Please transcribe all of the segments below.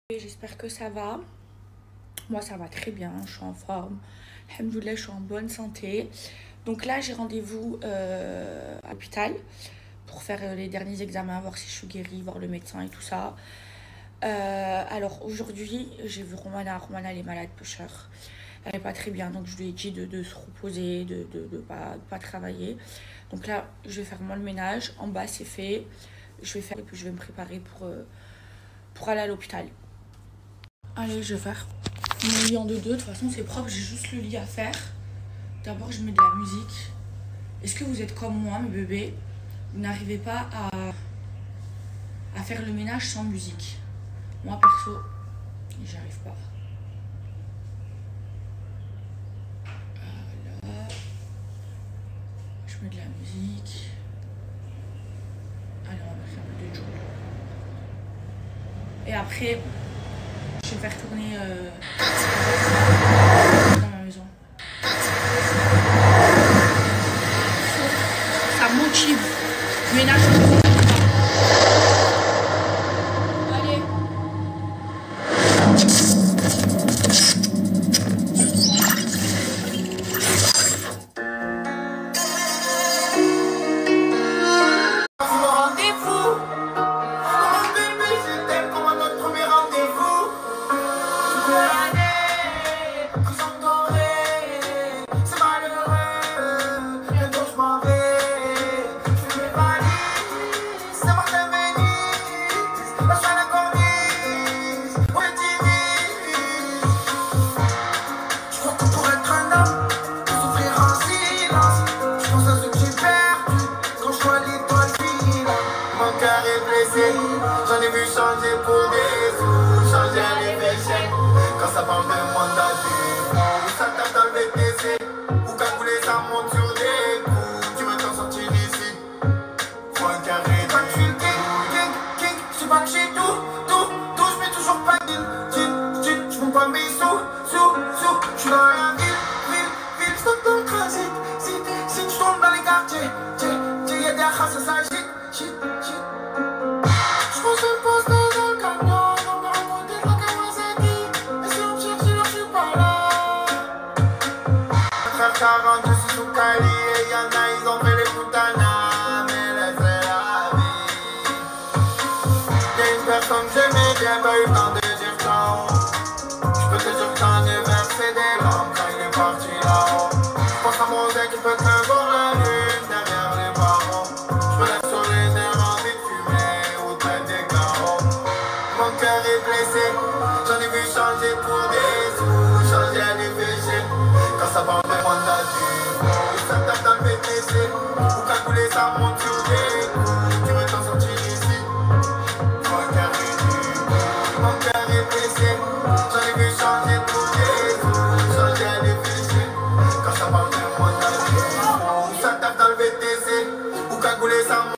J'espère que ça va. Moi, ça va très bien. Je suis en forme. Alhamdoulilah, je suis en bonne santé. Donc là, j'ai rendez-vous à l'hôpital pour faire les derniers examens, voir si je suis guérie, voir le médecin et tout ça. Alors aujourd'hui, j'ai vu Romana. Romana, elle est malade, peu cher. Elle n'est pas très bien, donc je lui ai dit de se reposer, de pas travailler. Donc là, je vais faire moi le ménage. En bas, c'est fait. Je vais faire et puis je vais me préparer pour aller à l'hôpital. Allez, je vais faire mon lit en deux-deux. De toute façon, c'est propre, j'ai juste le lit à faire. D'abord, je mets de la musique. Est-ce que vous êtes comme moi, mes bébés? Vous n'arrivez pas à faire le ménage sans musique? Moi, perso, j'y arrive pas. Là, je mets de la musique. Allez, on va faire un peu de joule. Et après, je vais faire tourner dans ma maison. Ça motive. Ménage en musique. Allez. Vous me rendez fou. Mon bébé, je t'aime comme à notre premier rendez-vous. Je veux aller, vous entendrez. C'est malheureux, bientôt je m'en vais. Je fais mes valises, c'est Martin Venise. La soirée la cornise, on est divise. Je crois que pour être un homme, faut souffrir en silence. Je pense à ce que j'ai perdu quand je vois l'étoile filante. Mon cœur est blessé, j'en ai vu changer pour des sous, changer à l'échelle. Quand ça parle de mandat où ça tape dans le VTC, ou cagouler ça monte sur des coups. Tu veux t'en sortir d'ici, faut un carré. Quand je suis king, je sais pas que j'ai tout, je mets toujours pas je monte pas mes sous, je suis dans la ville, je tombe dans le transit, si je tombe dans les quartiers, y'a des races, ça shit. Je pense une poste dans le camion, on me raconter de la Kawasaki. Et si on me cherche, alors je suis pas là. 4h40, je suis sous Cali. Et y'en a, ils ont fait les putanas. Mais laissez la vie. Y'a une personne que j'aimais bien, pas eu le temps de dire ciao. J'peux te dire que j'en ai versé des larmes quand il est parti là-haut. J'pense à mon zèle qui peut que voir la lune derrière les barreaux. J'me lève sur les nerfs, envie de fumer ou de mettre des carreaux. Mon cœur est blessé, j'en ai vu changer pour des sous, changer à des péchés. Quand ça parle de mandat ça tape dans le BTC, ou cagouler ça monte sur des coups. Tu veux t'en sortir ici, mon cœur est dur. Mon cœur est blessé, j'en ai vu changer pour des sous, changer à des péchés. Quand ça parle de mandat ça tape dans le BTC, ou cagouler ça monte.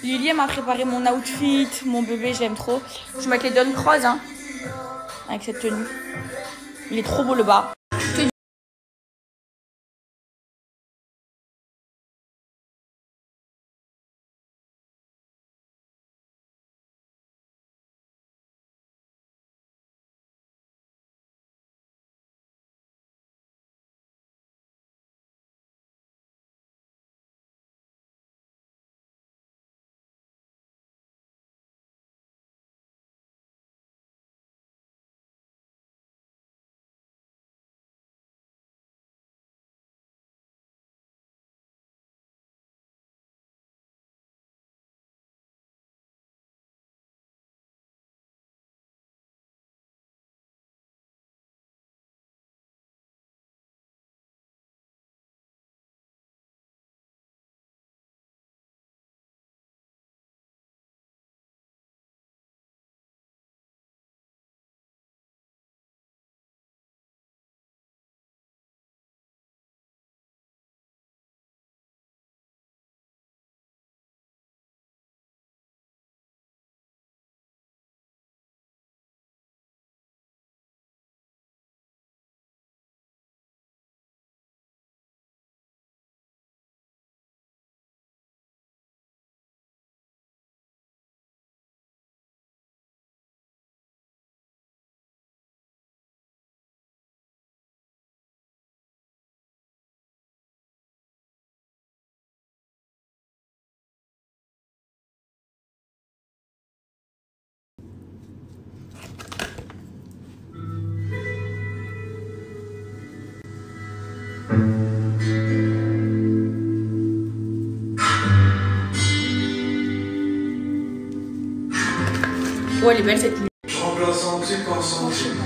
Lily m'a préparé mon outfit, mon bébé, je l'aime trop. Je vais mettre les Dunk roses hein, avec cette tenue. Il est trop beau le bas. Oh, elle est belle cette tenue. Remplaçant du consentement.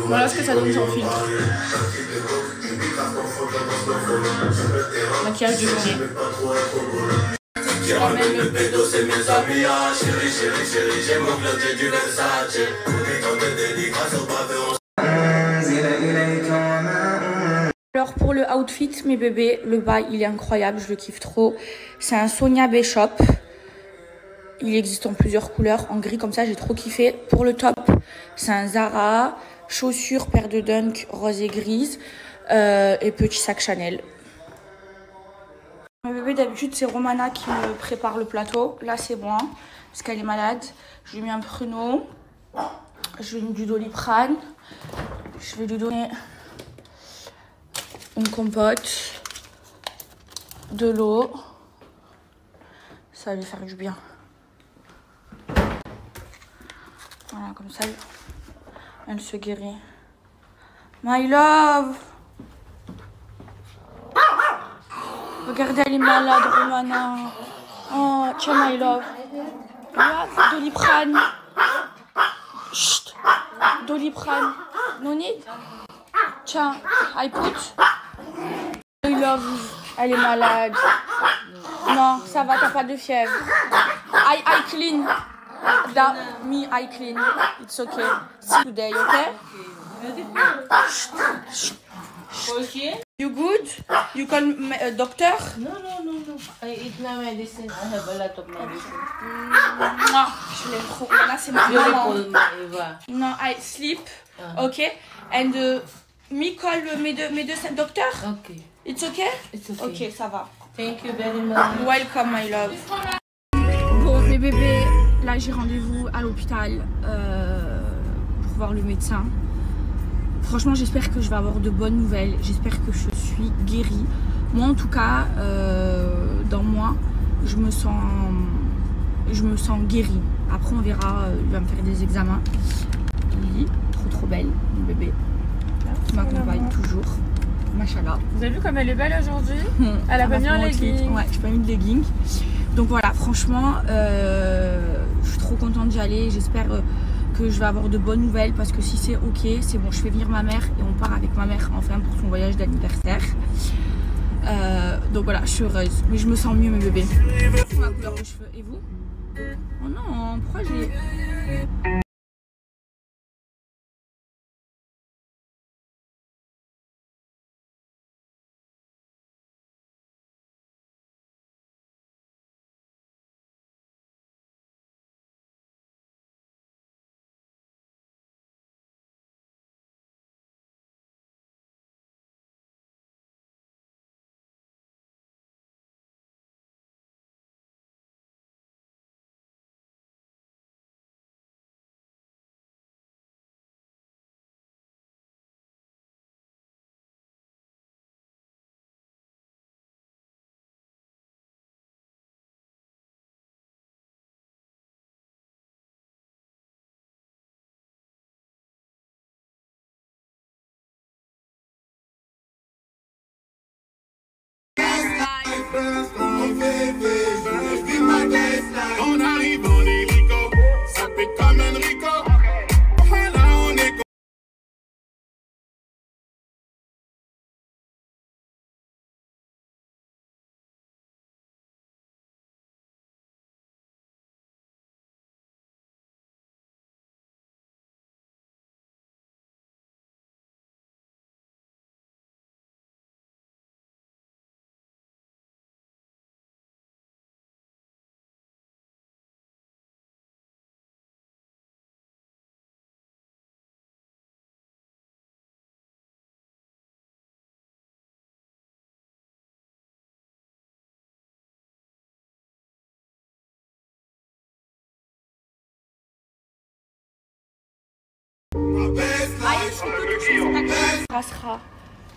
Voilà ce que ça donne sans filtre. Maquillage de journée. Je ramène le pédo, c'est mes amis. Ah, chérie, chérie, chérie, j'ai mon clavier du Versace. Alors pour le outfit, mes bébés, le bas il est incroyable, je le kiffe trop. C'est un Sonia Bishop. Il existe en plusieurs couleurs, en gris comme ça, j'ai trop kiffé. Pour le top, c'est un Zara, chaussures, paire de Dunk, rose et grise, et petit sac Chanel. Mes bébés, d'habitude, c'est Romana qui me prépare le plateau. Là, c'est moi, parce qu'elle est malade. Je lui ai mis un pruneau, je lui ai mis du Doliprane, je vais lui donner une compote, de l'eau. Ça va lui faire du bien. Voilà, comme ça, elle se guérit. My love! Regardez, elle est malade, Romana. Oh, tiens, my love. Regarde, Doliprane. Chut! Doliprane. No need? Tiens, I put. My love, elle est malade. Non, ça va, t'as pas de fièvre. I clean. Me, I clean. It's okay. See today, okay? Okay. You good? You call a doctor? No. I eat my medicine. I have a lot of medicine. Non, je l'aime trop. Là, c'est ma Beautiful, maman. Eva. Non, I sleep. Okay? And me call medicine doctor? Okay. It's okay? It's okay. Okay, ça va. Thank you very much. Welcome, my love. Bon, mes bébés, là j'ai rendez-vous à l'hôpital pour voir le médecin. Franchement, j'espère que je vais avoir de bonnes nouvelles. J'espère que je suis guérie. Moi, en tout cas, dans moi, je me sens guérie. Après, on verra. Il va me faire des examens. Lily, trop belle, mon bébé. Qui m'accompagne toujours. Machallah. Vous avez vu comme elle est belle aujourd'hui? Elle a pas mis un legging. Ouais, j'ai pas mis de legging. Donc voilà, franchement, je suis trop contente d'y aller. J'espère que je vais avoir de bonnes nouvelles parce que si c'est ok, c'est bon, je fais venir ma mère et on part avec ma mère enfin pour son voyage d'anniversaire. Donc voilà, je suis heureuse, mais je me sens mieux mes bébés. C'est ma couleur de cheveux. Et vous? Oh non, pourquoi j'ai... On arrive en hélico, ça fait comme Enrico. Voilà, on est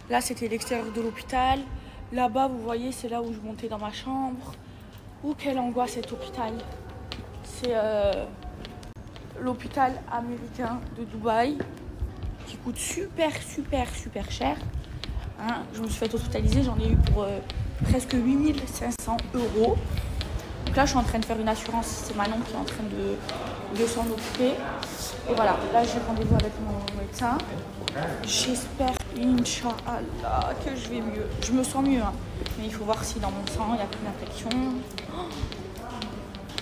Là c'était l'extérieur de l'hôpital. Là-bas vous voyez c'est là où je montais dans ma chambre. Oh quelle angoisse cet hôpital. C'est l'hôpital américain de Dubaï qui coûte super cher. Hein, je me suis fait hospitaliser, j'en ai eu pour presque 8500 €. Donc là je suis en train de faire une assurance, c'est Manon qui est en train de s'en occuper. Et voilà, là j'ai rendez-vous avec mon médecin. J'espère, Inch'Allah, que je vais mieux. Je me sens mieux, hein. Mais il faut voir si dans mon sang il n'y a plus d'infection.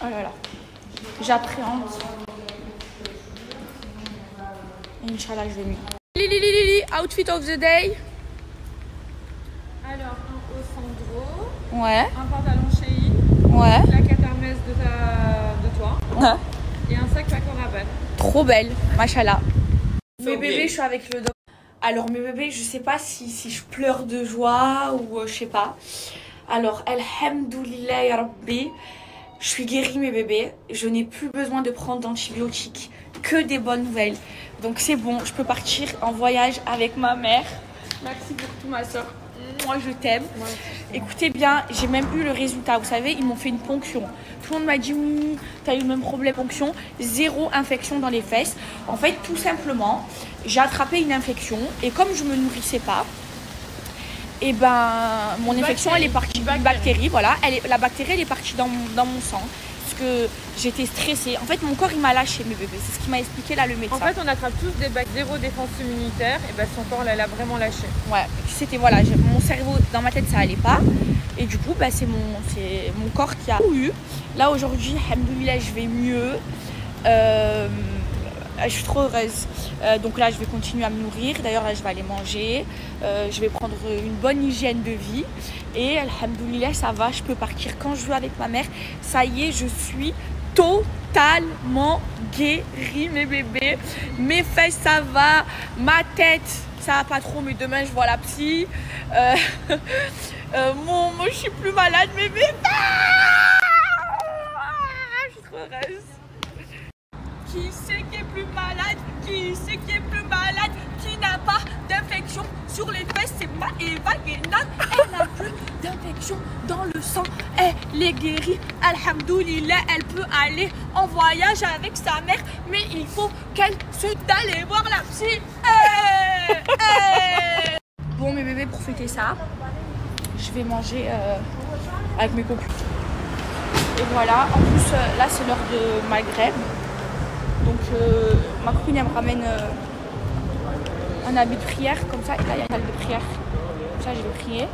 Oh là là, j'appréhende. Inch'Allah, je vais mieux. Lili, outfit of the day. Alors, un haut Sandro, Ouais, un pantalon Shein, ouais. la carte Hermès de toi Ouais. et un sac Paco Rabanne. Trop belle, machallah. Mes bébés, je suis avec le docteur. Alors mes bébés, je sais pas si je pleure de joie ou je sais pas. Alors, alhamdoulilah ya Rabbi, je suis guérie mes bébés. Je n'ai plus besoin de prendre d'antibiotiques. Que des bonnes nouvelles. Donc c'est bon, je peux partir en voyage avec ma mère. Merci pour tout ma soeur. Moi je t'aime. Écoutez bien, j'ai même eu le résultat. Vous savez, ils m'ont fait une ponction. Tout le monde m'a dit oui, t'as eu le même problème ponction. 0 infection dans les fesses. En fait, tout simplement, j'ai attrapé une infection et comme je me nourrissais pas, et ben mon infection elle est partie. Une bactérie, voilà. La bactérie elle est partie dans mon sang. Parce que j'étais stressée. En fait, mon corps il m'a lâché mes bébés. C'est ce qui m'a expliqué là le médecin. En fait, on attrape tous des bacs, 0 défense immunitaire, et ben son corps là, l'a vraiment lâché. Ouais, c'était voilà, mon cerveau dans ma tête ça allait pas. Et du coup, bah, c'est mon corps qui a tout eu. Là aujourd'hui, alhamdoulilah, je vais mieux. Je suis trop heureuse. Donc là, je vais continuer à me nourrir. D'ailleurs, là, je vais aller manger. Je vais prendre une bonne hygiène de vie. Et alhamdoulilah, ça va. Je peux partir quand je veux avec ma mère. Ça y est, je suis totalement guérie, mes bébés. Mes fesses, ça va. Ma tête, ça va pas trop. Mais demain, je vois la psy. Moi, je suis plus malade, mes bébés. Je suis trop heureuse. Qui c'est qui est plus malade? Qui c'est qui est plus malade? Qui n'a pas d'infection sur les fesses? C'est pas Eva Guéna. Elle n'a plus d'infection dans le sang. Elle est guérie. Alhamdoulilah, elle peut aller en voyage avec sa mère. Mais il faut qu'elle se d'aller voir la psy. Bon, mes bébés, pour fêter ça, je vais manger avec mes copines. Et voilà, en plus là c'est l'heure de Maghreb. Donc ma copine elle me ramène un habit de prière comme ça. Et là il y a une salle de prière. Comme ça je vais prier. Et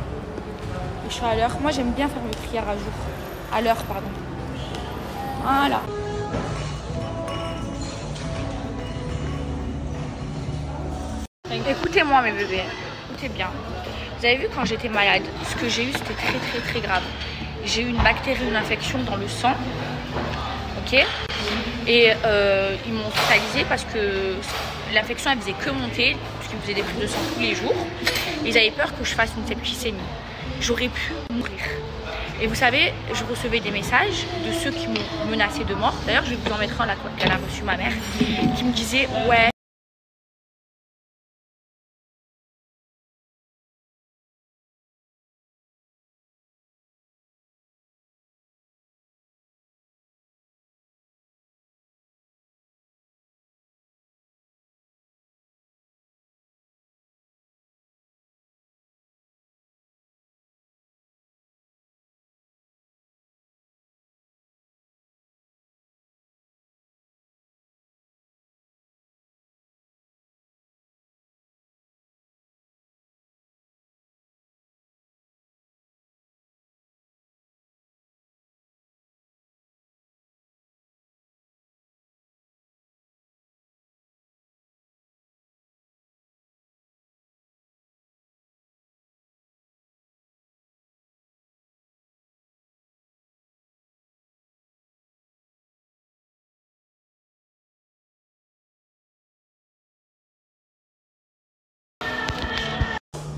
je suis à l'heure. Moi j'aime bien faire mes prières à jour. À l'heure pardon. Voilà. Écoutez-moi mes bébés, écoutez bien. Vous avez vu quand j'étais malade, ce que j'ai eu c'était très grave. J'ai eu une bactérie, une infection dans le sang. Ok. Et ils m'ont hospitalisée parce que l'infection elle faisait que monter, parce qu'ils me faisaient des prises de sang tous les jours. Ils avaient peur que je fasse une septicémie. J'aurais pu mourir. Et vous savez, je recevais des messages de ceux qui m'ont menacé de mort. D'ailleurs, je vais vous en mettre un là qu'elle a reçu ma mère, qui me disait ouais.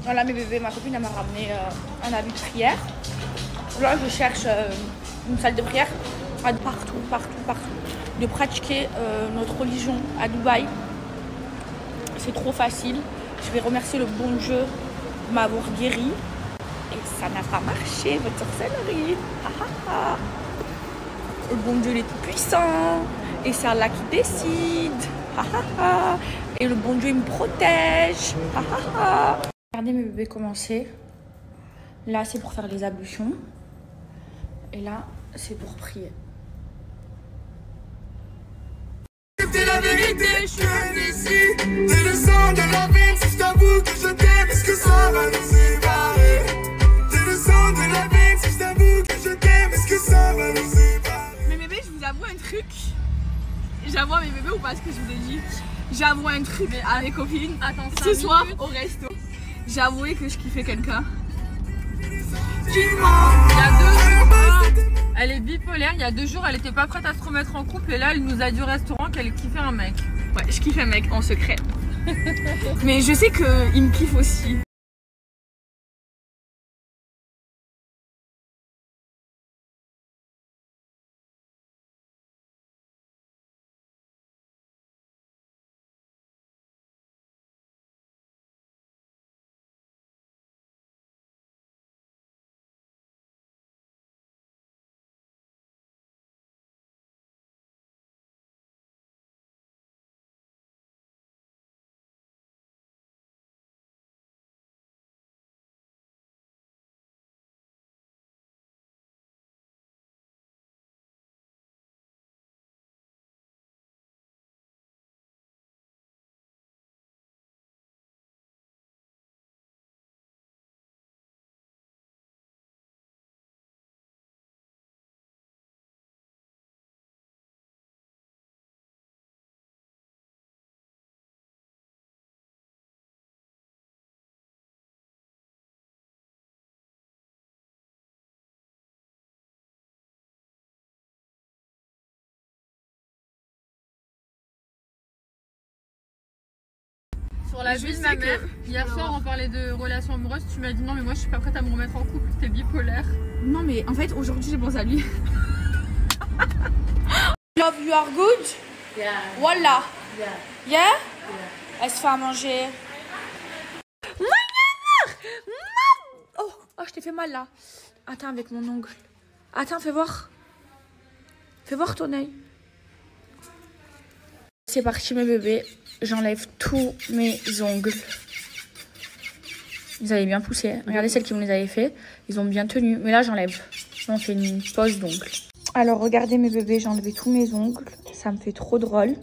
Voilà mes bébés, ma copine elle m'a ramené un habit de prière. Là je cherche une salle de prière partout. De pratiquer notre religion à Dubaï. C'est trop facile. Je vais remercier le bon Dieu de m'avoir guéri. Et ça n'a pas marché votre sorcellerie. Le bon Dieu il est tout puissant. Et c'est Allah qui décide. Et le bon Dieu il me protège. Regardez mes bébés commencer. Là c'est pour faire les ablutions. Et là c'est pour prier. C'est la vérité, je suis ici. T'es le sang de la veine, si je t'avoue que je t'aime, est-ce que ça va nous séparer? T'es le sang de la veine, si je t'avoue que je t'aime, est-ce que ça va nous séparer? Mais bébés, je vous avoue un truc. J'avoue à mes bébés ou pas ce que je vous ai dit. J'avoue un truc à mes copines. Attends, ce soir au resto. J'ai avoué que je kiffais quelqu'un. Il y a 2 jours, elle est bipolaire. Il y a 2 jours, elle était pas prête à se remettre en couple. Et là, elle nous a dit au restaurant qu'elle kiffait un mec. Ouais, je kiffe un mec en secret. Mais je sais qu'il me kiffe aussi. Sur la vie de ma mère, hier soir on parlait de relations amoureuses, tu m'as dit non mais moi je suis pas prête à me remettre en couple, t'es bipolaire. Non mais en fait aujourd'hui j'ai pensé à lui. Love, you are good? Yeah. Voilà. Yeah. Yeah? Elle se fait à manger. Oh, je t'ai fait mal là. Attends avec mon ongle. Attends, fais voir. Fais voir ton œil. C'est parti mes bébés. J'enlève tous mes ongles. Ils avaient bien poussé. Regardez celles qui me les avaient fait. Ils ont bien tenu. Mais là j'enlève. On fait une pause d'ongles. Alors regardez mes bébés, j'ai enlevé tous mes ongles. Ça me fait trop drôle.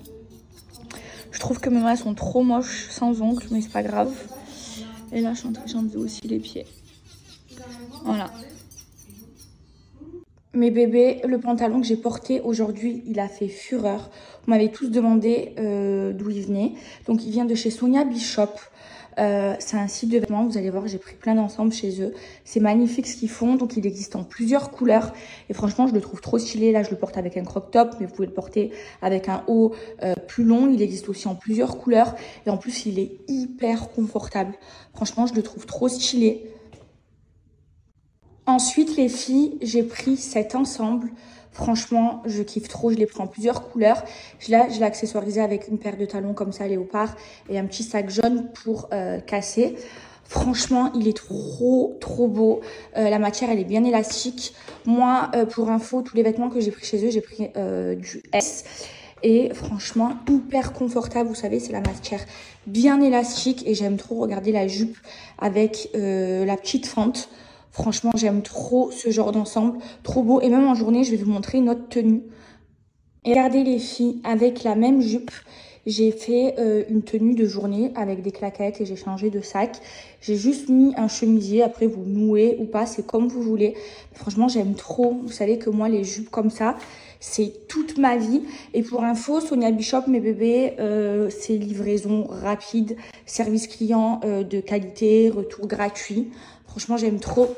Je trouve que mes mains sont trop moches sans ongles, mais c'est pas grave. Et là, je suis en train d'enlever aussi les pieds. Voilà. Mes bébés, le pantalon que j'ai porté aujourd'hui, il a fait fureur. Vous m'avez tous demandé d'où il venait. Donc, il vient de chez Sonia Bishop. C'est un site de vêtements. Vous allez voir, j'ai pris plein d'ensembles chez eux. C'est magnifique ce qu'ils font. Donc, il existe en plusieurs couleurs. Et franchement, je le trouve trop stylé. Là, je le porte avec un crop top, mais vous pouvez le porter avec un haut plus long. Il existe aussi en plusieurs couleurs. Et en plus, il est hyper confortable. Franchement, je le trouve trop stylé. Ensuite, les filles, j'ai pris cet ensemble. Franchement, je kiffe trop. Je l'ai pris en plusieurs couleurs. Je l'ai accessoirisé avec une paire de talons comme ça, léopard, et un petit sac jaune pour casser. Franchement, il est trop beau. La matière, elle est bien élastique. Moi, pour info, tous les vêtements que j'ai pris chez eux, j'ai pris du S. Et franchement, hyper confortable. Vous savez, c'est la matière bien élastique. Et j'aime trop regarder la jupe avec la petite fente. Franchement, j'aime trop ce genre d'ensemble, trop beau. Et même en journée, je vais vous montrer une autre tenue. Et regardez les filles, avec la même jupe, j'ai fait une tenue de journée avec des claquettes et j'ai changé de sac. J'ai juste mis un chemisier, après vous nouez ou pas, c'est comme vous voulez. Franchement, j'aime trop. Vous savez que moi, les jupes comme ça, c'est toute ma vie. Et pour info, Sonia Bishop, mes bébés, c'est livraison rapide, service client de qualité, retour gratuit. Franchement, j'aime trop.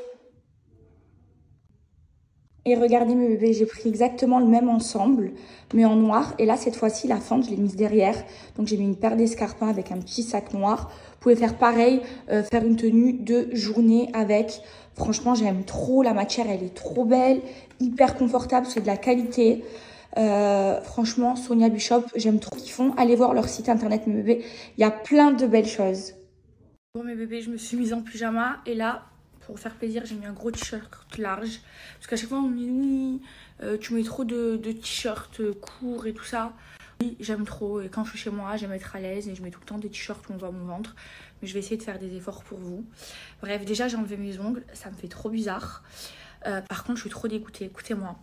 Et regardez mes bébés, j'ai pris exactement le même ensemble, mais en noir. Et là, cette fois-ci, la fente, je l'ai mise derrière. Donc, j'ai mis une paire d'escarpins avec un petit sac noir. Vous pouvez faire pareil, faire une tenue de journée avec. Franchement, j'aime trop. La matière, elle est trop belle, hyper confortable, c'est de la qualité. Franchement, Sonia Bishop, j'aime trop ce qu'ils font. Allez voir leur site internet, mes bébés. Il y a plein de belles choses. Bon, mes bébés, je me suis mise en pyjama. Et là, pour faire plaisir, j'ai mis un gros t-shirt large. Parce qu'à chaque fois, on me dit oui, tu mets trop de t-shirts courts et tout ça. Oui, j'aime trop. Et quand je suis chez moi, j'aime être à l'aise. Et je mets tout le temps des t-shirts où on voit mon ventre. Mais je vais essayer de faire des efforts pour vous. Bref, déjà, j'ai enlevé mes ongles. Ça me fait trop bizarre. Par contre, je suis trop dégoûtée. Écoutez-moi.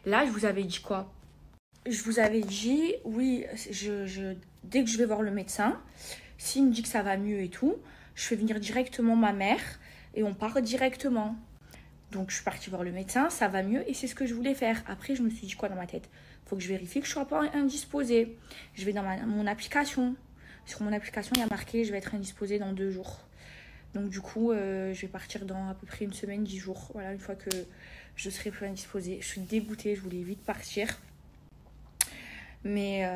Là, je vous avais dit quoi? Je vous avais dit, oui, dès que je vais voir le médecin, s'il me dit que ça va mieux et tout, je fais venir directement ma mère. Et on part directement. Donc, je suis partie voir le médecin, ça va mieux et c'est ce que je voulais faire. Après, je me suis dit quoi dans ma tête? Faut que je vérifie que je ne sois pas indisposée. Je vais dans mon application. Sur mon application, il y a marqué je vais être indisposée dans 2 jours. Donc, du coup, je vais partir dans à peu près 1 semaine, 10 jours. Voilà, une fois que je serai plus indisposée. Je suis dégoûtée, je voulais vite partir. Mais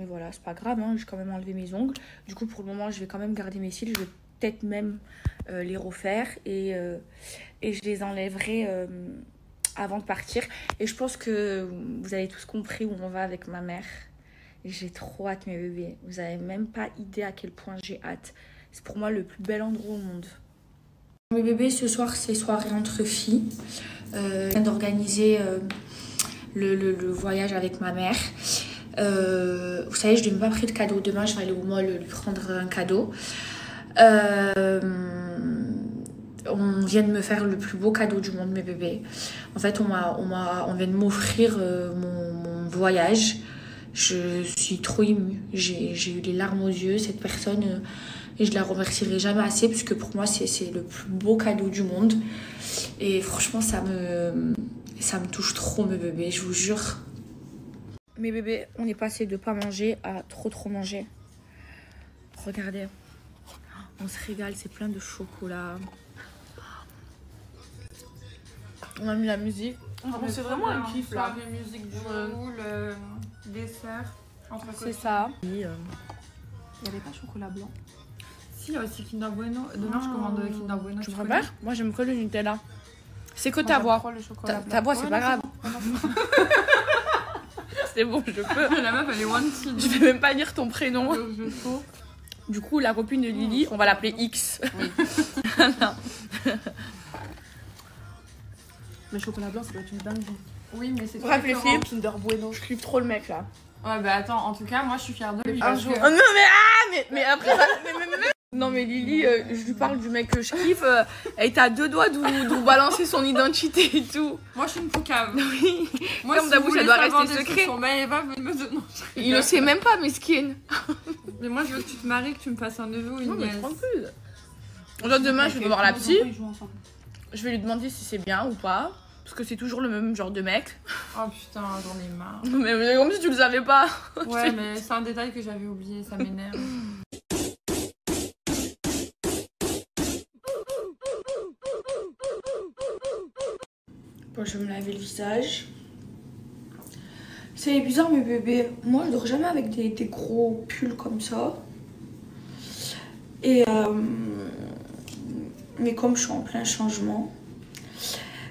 voilà, c'est pas grave, hein, j'ai quand même enlevé mes ongles. Du coup, pour le moment, je vais quand même garder mes cils. Je vais peut-être même les refaire et je les enlèverai avant de partir. Et je pense que vous avez tous compris où on va avec ma mère. Et j'ai trop hâte, mes bébés. Vous n'avez même pas idée à quel point j'ai hâte. C'est pour moi le plus bel endroit au monde. Mes bébés, ce soir, c'est soirée entre filles. Je viens d'organiser le voyage avec ma mère. Vous savez, je ne lui ai même pas pris de cadeau. Demain, je vais aller au mall lui prendre un cadeau. On vient de me faire le plus beau cadeau du monde, mes bébés. En fait, on vient de m'offrir mon voyage. Je suis trop émue. J'ai eu les larmes aux yeux. Cette personne, et je la remercierai jamais assez, puisque pour moi, c'est le plus beau cadeau du monde. Et franchement, ça me touche trop, mes bébés, je vous jure. Mes bébés, on est passé de pas manger à trop manger. Regardez. On se régale, c'est plein de chocolat. On a mis la musique. C'est vraiment un kiff là. La musique du le dessert. C'est ça. Il n'y avait pas chocolat blanc. Si, il y a aussi Kinder Bueno. Demain, je commande Kinder Bueno. Tu préfères? Moi, j'aime que le Nutella. C'est que ta voix. Ta voix, c'est pas grave. C'est bon, je peux. La meuf, elle est wanted. Je vais même pas dire ton prénom. Je Du coup, la copine de Lily, on va l'appeler X. Oui. Le chocolat blanc, ça doit être une dinguerie. Oui, mais c'est Bref, les filles, Kinder Bueno. je kiffe trop le mec là. Ouais, bah attends, en tout cas, moi je suis fière de lui. Un parce jour. que- Oh non, mais après, Non mais Lily, je lui parle du mec que je kiffe, elle est à 2 doigts de vous balancer son identité et tout. Moi je suis une poucave. Oui. Moi, Comme d'habitude, elle doit rester secret. Non. Il le sait même pas, mesquine. Mais moi je veux que tu te maries, que tu me fasses un neveu ou une Non mais nièce. tranquille. Genre demain, je vais voir la psy. Je vais lui demander si c'est bien ou pas. Parce que c'est toujours le même genre de mec. Oh putain, j'en ai marre. Mais comme si tu le savais pas. Ouais, mais c'est un détail que j'avais oublié, ça m'énerve. Bon, je vais me laver le visage. C'est bizarre, mes bébés. Moi, je dors jamais avec des gros pulls comme ça. Et mais comme je suis en plein changement.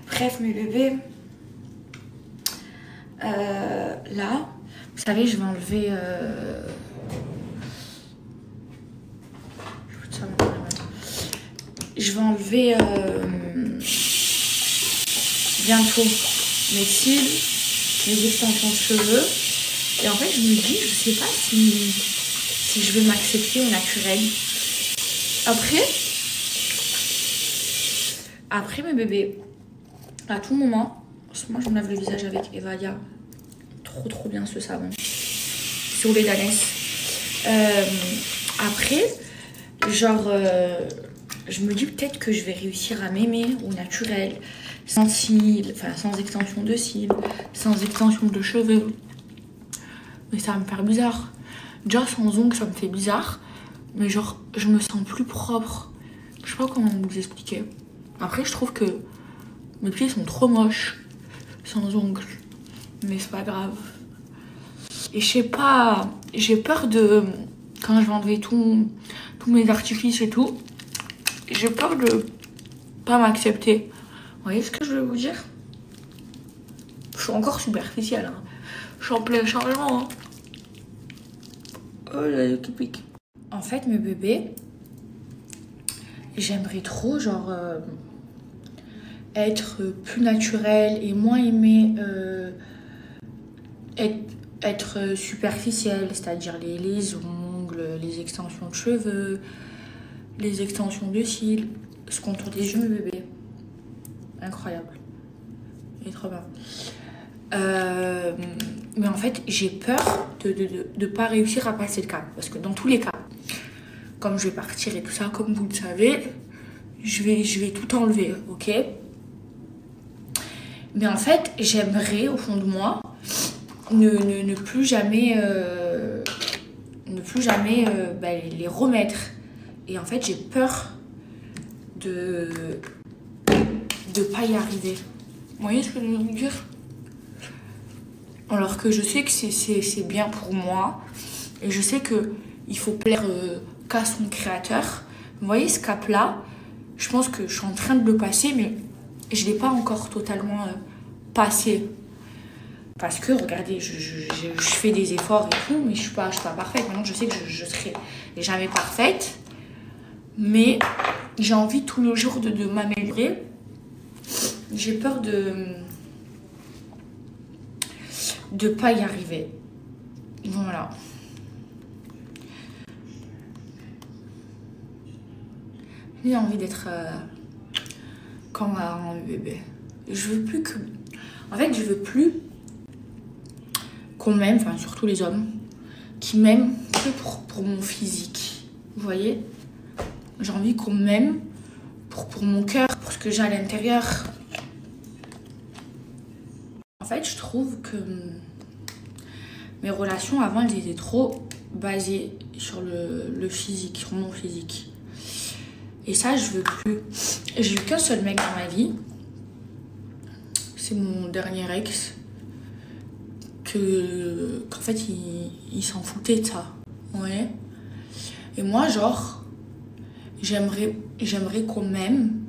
Bref, mes bébés. Là, vous savez, je vais enlever. Je vais enlever bientôt mes cils, mes extensions de cheveux. Et en fait, je me dis, je sais pas si je vais m'accepter au naturel. Après mes bébés, à tout moment, moi je me lave le visage avec Evalia. Trop bien ce savon. Sur les Danès. Après, genre, je me dis peut-être que je vais réussir à m'aimer au naturel. Sans cils, enfin sans extension de cils, sans extension de cheveux. Mais ça va me faire bizarre. Déjà sans ongles, ça me fait bizarre. Mais genre, je me sens plus propre. Je sais pas comment vous expliquer. Après, je trouve que mes pieds sont trop moches sans ongles. Mais c'est pas grave. Et je sais pas, j'ai peur de... Quand je vais enlever tous mes artifices et tout, j'ai peur de pas m'accepter. Vous voyez ce que je veux vous dire? Je suis encore superficielle. Hein. Je suis en plein changement. Hein. Oh là, qui pique. En fait, mes bébés, j'aimerais trop, genre, être plus naturelle et moins aimer être superficielle, c'est-à-dire les ongles, les extensions de cheveux, les extensions de cils, ce contour des yeux, mes bébés. Incroyable. Il est trop bien. Mais en fait, j'ai peur de pas réussir à passer le cap. Parce que dans tous les cas, comme je vais partir et tout ça, comme vous le savez, je vais tout enlever, ok? Mais en fait, j'aimerais, au fond de moi, ne plus jamais les remettre. Et en fait, j'ai peur de pas y arriver. Vous voyez ce que je veux dire? Alors que je sais que c'est bien pour moi. Et je sais qu'il faut plaire qu'à son créateur. Vous voyez ce cap-là? Je pense que je suis en train de le passer, mais je ne l'ai pas encore totalement passé. Parce que, regardez, je fais des efforts et tout, mais je suis pas parfaite. Maintenant, je sais que je serai jamais parfaite. Mais j'ai envie tous les jours de m'améliorer. J'ai peur de pas y arriver. Voilà. J'ai envie d'être comme un bébé. Je veux plus que... En fait, je veux plus qu'on m'aime, enfin surtout les hommes, qui m'aiment que pour mon physique. Vous voyez? J'ai envie qu'on m'aime pour mon cœur, pour ce que j'ai à l'intérieur. En fait, je trouve que mes relations avant, elles étaient trop basées sur le physique, sur mon physique. Et ça, je veux plus. J'ai eu qu'un seul mec dans ma vie. C'est mon dernier ex. Qu'en fait, il s'en foutait de ça. Ouais. Et moi, genre, j'aimerais qu'on m'aime.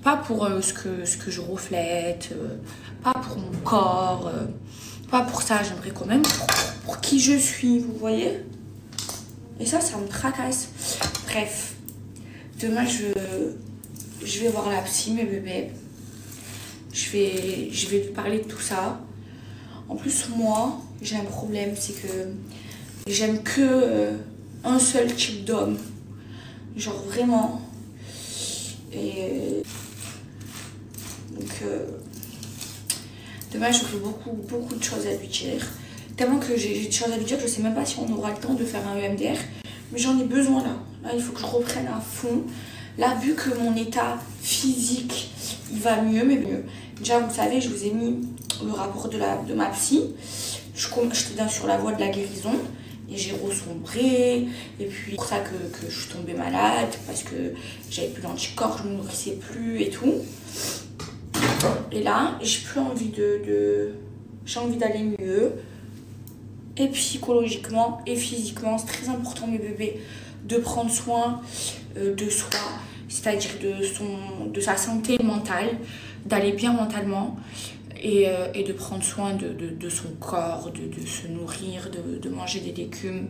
Pas pour ce que je reflète, pas pour mon corps, pas pour ça. J'aimerais qu'on m'aime pour qui je suis, vous voyez? Et ça me tracasse. Bref. Demain, je vais voir la psy, mes bébés. Je vais lui parler de tout ça. En plus, moi, j'ai un problème, c'est que j'aime que un seul type d'homme. Genre vraiment. Et donc demain j'aurai beaucoup de choses à lui dire. Tellement que j'ai des choses à lui dire, je sais même pas si on aura le temps de faire un EMDR. Mais j'en ai besoin là. Là, il faut que je reprenne à fond. Là, vu que mon état physique, il va mieux, mais mieux. Déjà, vous savez, je vous ai mis le rapport de ma psy. J'étais sur la voie de la guérison. Et j'ai ressombré. Et puis, c'est pour ça que je suis tombée malade. Parce que j'avais plus d'anticorps, je me nourrissais plus et tout. Et là, j'ai plus envie j'ai envie d'aller mieux. Et psychologiquement et physiquement, c'est très important, mes bébés, de prendre soin de soi, c'est-à-dire de sa santé mentale, d'aller bien mentalement et de prendre soin de son corps, de se nourrir, de manger des légumes.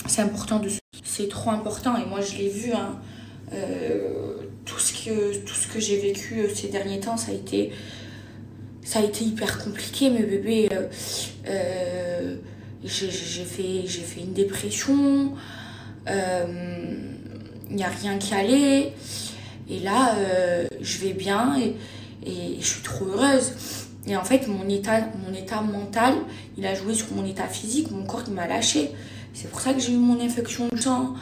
C'est important, c'est trop important et moi je l'ai vu, hein, tout ce que j'ai vécu ces derniers temps, ça a été hyper compliqué, mes bébés. J'ai fait une dépression. Il n'y a rien qui allait. Et là, je vais bien et je suis trop heureuse. Et en fait, mon état mental, il a joué sur mon état physique. Mon corps, il m'a lâché. C'est pour ça que j'ai eu mon infection de sang.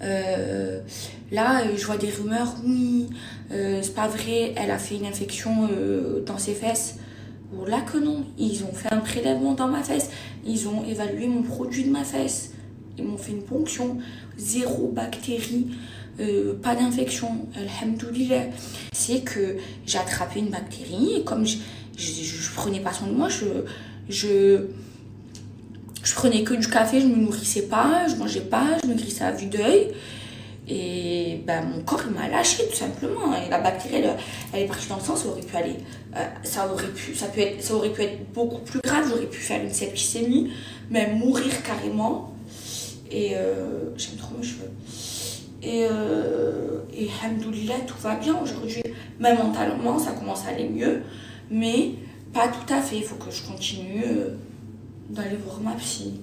Là, je vois des rumeurs. Oui, c'est pas vrai. Elle a fait une infection dans ses fesses. Bon, là que non, ils ont fait un prélèvement dans ma fesse, ils ont évalué mon produit de ma fesse, ils m'ont fait une ponction, 0 bactéries, pas d'infection, alhamdoulilah. C'est que j'ai attrapé une bactérie et comme je prenais pas soin de moi, je prenais que du café, je me nourrissais pas, je mangeais pas, je me grissais à vue d'œil. Et ben, mon corps il m'a lâché tout simplement. Et la bactérie elle est partie dans le sang, ça aurait pu aller. Ça aurait pu être beaucoup plus grave, j'aurais pu faire une septicémie, même mourir carrément. Et j'aime trop mes cheveux. Et alhamdoulilah, tout va bien aujourd'hui. Même mentalement, ça commence à aller mieux. Mais pas tout à fait, il faut que je continue d'aller voir ma psy.